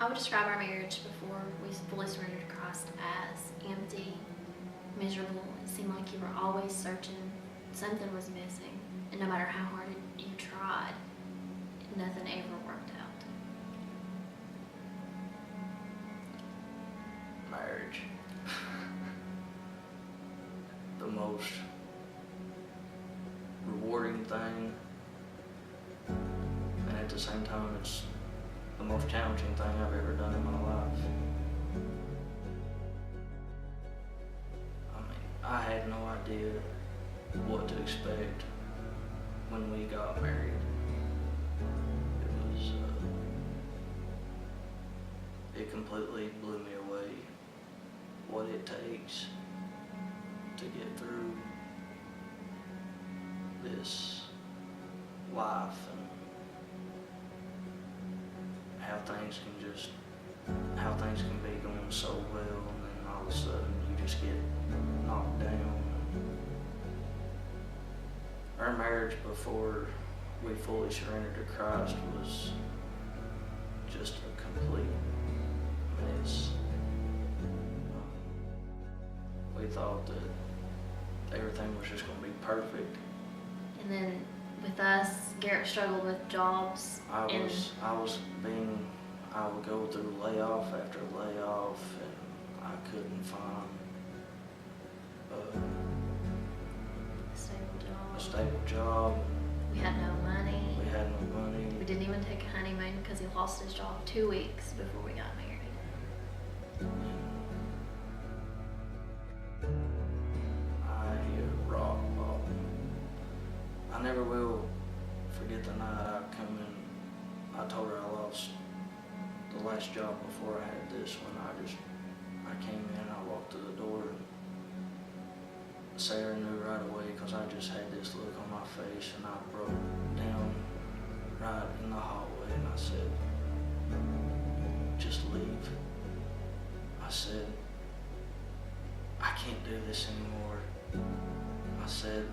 I would describe our marriage before we fully surrendered to Christ as empty, miserable. It seemed like you were always searching. Something was missing. And no matter how hard you tried, nothing ever worked out. Marriage. The most rewarding thing, and at the same time it's the most challenging thing I've ever done in my life. I mean, I had no idea what to expect when we got married. It completely blew me away what it takes to get through this life and how things can be going so well, and then all of a sudden you just get knocked down. Our marriage before we fully surrendered to Christ was just a complete mess. We thought that everything was just going to be perfect. And then with us, Garrett struggled with jobs. I would go through layoff after layoff, and I couldn't find a stable job. We had no money. We We didn't even take a honeymoon because he lost his job 2 weeks before we got married. I hit rock bottom. I never will forget the night I come in. I told her I lost the last job before I had this one. I came in, I walked through the door, and Sara knew right away because I just had this look on my face, and I broke down right in the hallway, and I said, just leave. I said, I can't do this anymore. I said,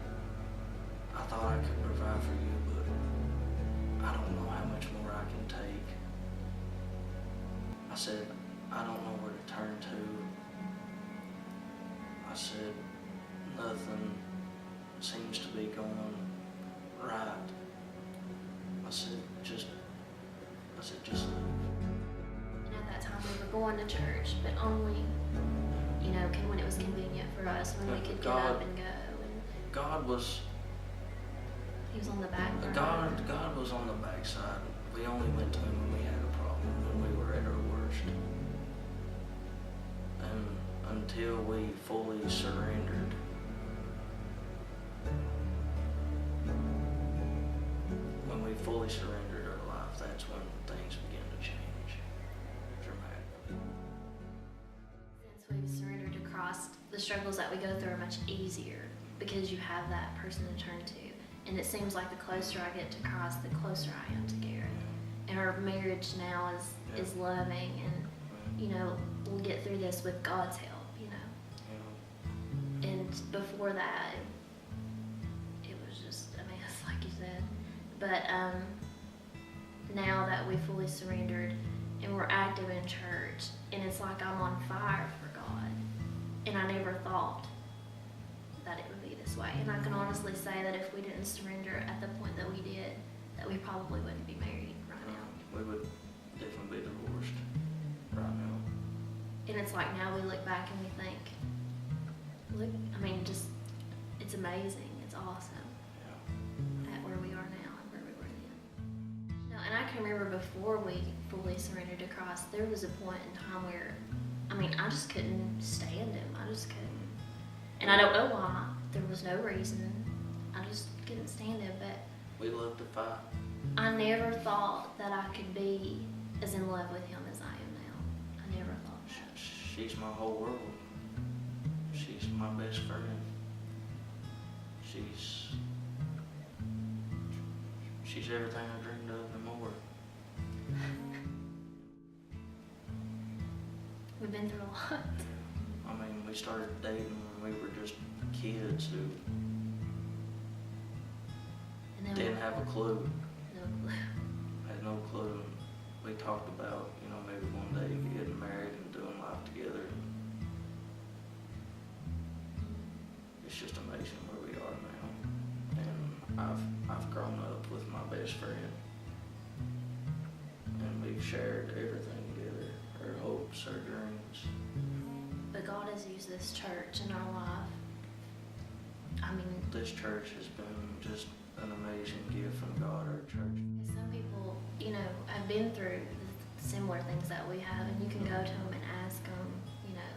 I thought I could provide for you, but I don't know how much more I can take. I said, I don't know where to turn to. I said, nothing seems to be going right. I said, just leave. And at that time we were going to church, but only, when it was convenient for us, when we could get up and go. And God was on the back burner. God was on the backside. We only went to him when we had a problem, when we were at our worst. And until we fully surrendered, our life, that's when things began to change dramatically. Since we've surrendered to Christ, the struggles that we go through are much easier because you have that person to turn to. And it seems like the closer I get to Christ, the closer I am to Garrett. And our marriage now is loving, and we'll get through this with God's help, And before that, it was just a mess, like you said. But now that we fully surrendered and we're active in church, and it's like I'm on fire for God, and I never thought that it would be this way. And I can honestly say that if we didn't surrender at the point that we did, that we probably wouldn't be married right now. We would definitely be divorced right now. And it's like now we look back and we think, it's amazing, it's awesome. Yeah. At where we are now and where we were then. No, and I can remember before we fully surrendered to Christ, there was a point in time where, I just couldn't stand him. I just couldn't. And I don't know why. There was no reason. I just couldn't stand him, but We love to fight. I never thought that I could be as in love with him as I am now. I never thought that. She's my whole world. She's my best friend. She's everything I dreamed of and more. We've been through a lot. We started dating when we were just kids who And then didn't have a clue. No clue. Had no clue. We talked about, maybe one always use this church in our life. I mean, This church has been just an amazing gift from God, our church. some people, you know, have been through similar things that we have, and you can go to them and ask them, you know,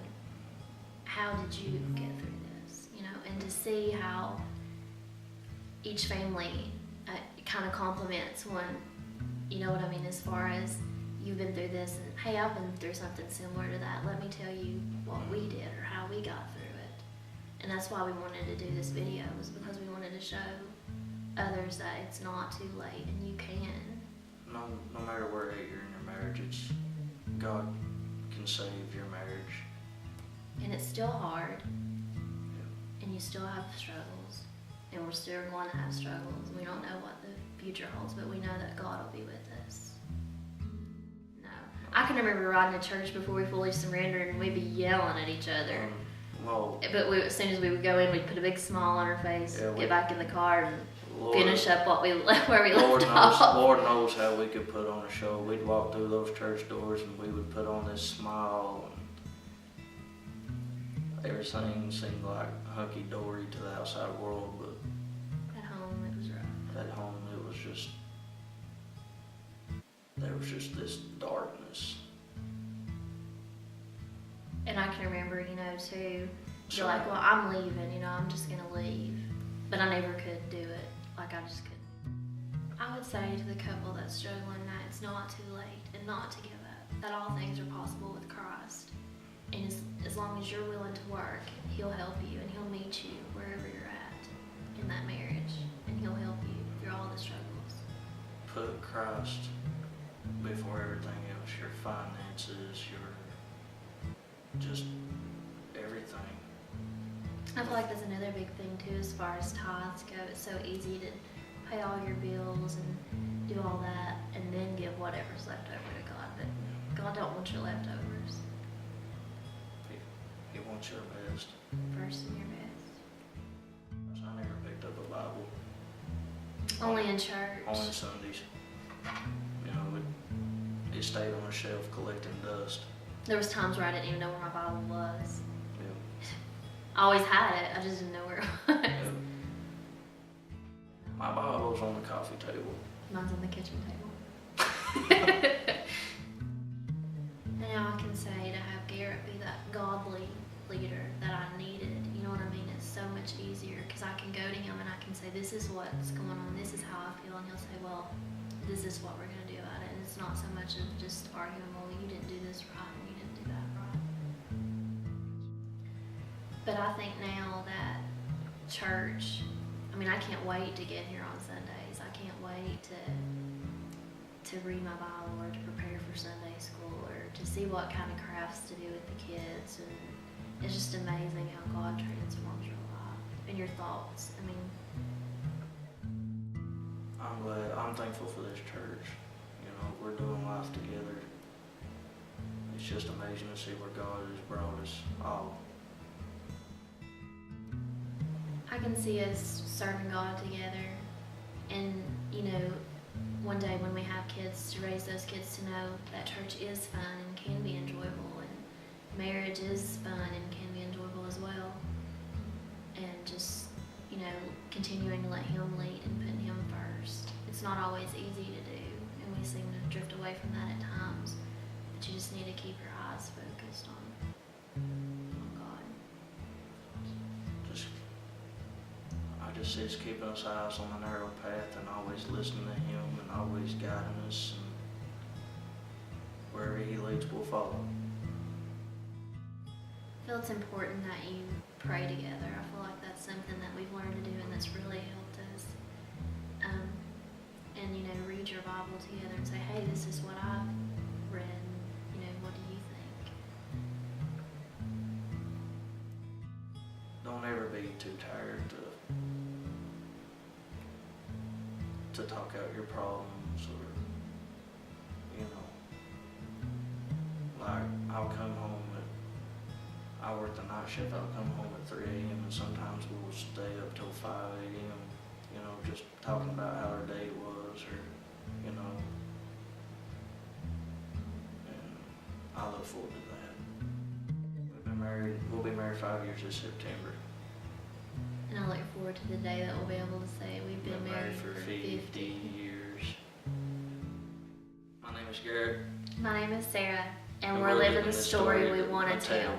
how did you get through this? You know, and to see how each family kind of complements one, you know what I mean, as far as you've been through this, and hey, I've been through something similar to that. Let me tell you what we did or how we got through it. And that's why we wanted to do this video, was because we wanted to show others that it's not too late and you can. No matter where you're in your marriage, it's God can save your marriage. And it's still hard, and you still have struggles, and we're still going to have struggles. We don't know what the future holds, but we know that God will be with us. No, I can remember riding to church before we fully surrendered, and we'd be yelling at each other. Well, But as soon as we would go in, we'd put a big smile on our face, get back in the car, and finish up where we left off. Lord knows how we could put on a show. We'd walk through those church doors and we would put on this smile, and everything seemed like hunky-dory to the outside world, but At home, it was rough. at home there was just this darkness. And I can remember, you know, too, So- you're like, well, I'm leaving, you know, I'm just going to leave. But I never could do it. Like, I just couldn't. I would say to the couple that's struggling that it's not too late and not to give up, that all things are possible with Christ. And as long as you're willing to work, He'll help you, and He'll meet you wherever you're at in that marriage, and He'll help you through all the struggles. Put Christ before everything else, your finances, your just everything. I feel like that's another big thing too, as far as tithes go. It's so easy to pay all your bills and do all that, and then give whatever's left over to God. But God don't want your leftovers. He wants your best. First and your best. I never picked up a Bible. Only in church. Only Sundays. You know, it stayed on a shelf collecting dust. There was times where I didn't even know where my Bible was. Yeah. I always had it. I just didn't know where it was. Yeah. My Bible's on the coffee table. Mine's on the kitchen table. And now I can say to have Garrett be that godly leader that I needed, you know what I mean? It's so much easier because I can go to him and I can say, this is what's going on, this is how I feel, and he'll say, well, this is what we're going to do about it. And it's not so much of just arguing, well, you didn't do this right and you didn't do that right. But I think now that church, I mean, I can't wait to get here on Sundays. I can't wait to read my Bible or to prepare for Sunday school or to see what kind of crafts to do with the kids. And it's just amazing how God transforms your life and your thoughts. I mean, I'm thankful for this church. You know, we're doing life together. It's just amazing to see where God has brought us all. I can see us serving God together, and you know, one day when we have kids, to raise those kids to know that church is fun and can be enjoyable, and marriage is fun and can be enjoyable as well. And just, you know, continuing to let Him lead and putting Him first. It's not always easy to do, and we seem to drift away from that at times, but you just need to keep your eyes focused on God. I just see us keeping us eyes on the narrow path and always listening to Him and always guiding us, and wherever He leads, we'll follow. I feel it's important that you pray together. I feel like that's something that we've learned to do and that's really helped us. And you know, read your Bible together and say, hey, this is what I've read. You know, what do you think? Don't ever be too tired to talk out your problems, or, you know, like I'll come home I work the night shift. I'll come home at 3 a.m. and sometimes we'll stay up till 5 a.m. You know, just talking about how our day was, or, you know, and I look forward to that. We'll be married married 5 years this September. And I look forward to the day that we'll be able to say we've been married for 50 years. My name is Garrett. My name is Sara, and we're living the story we want to tell.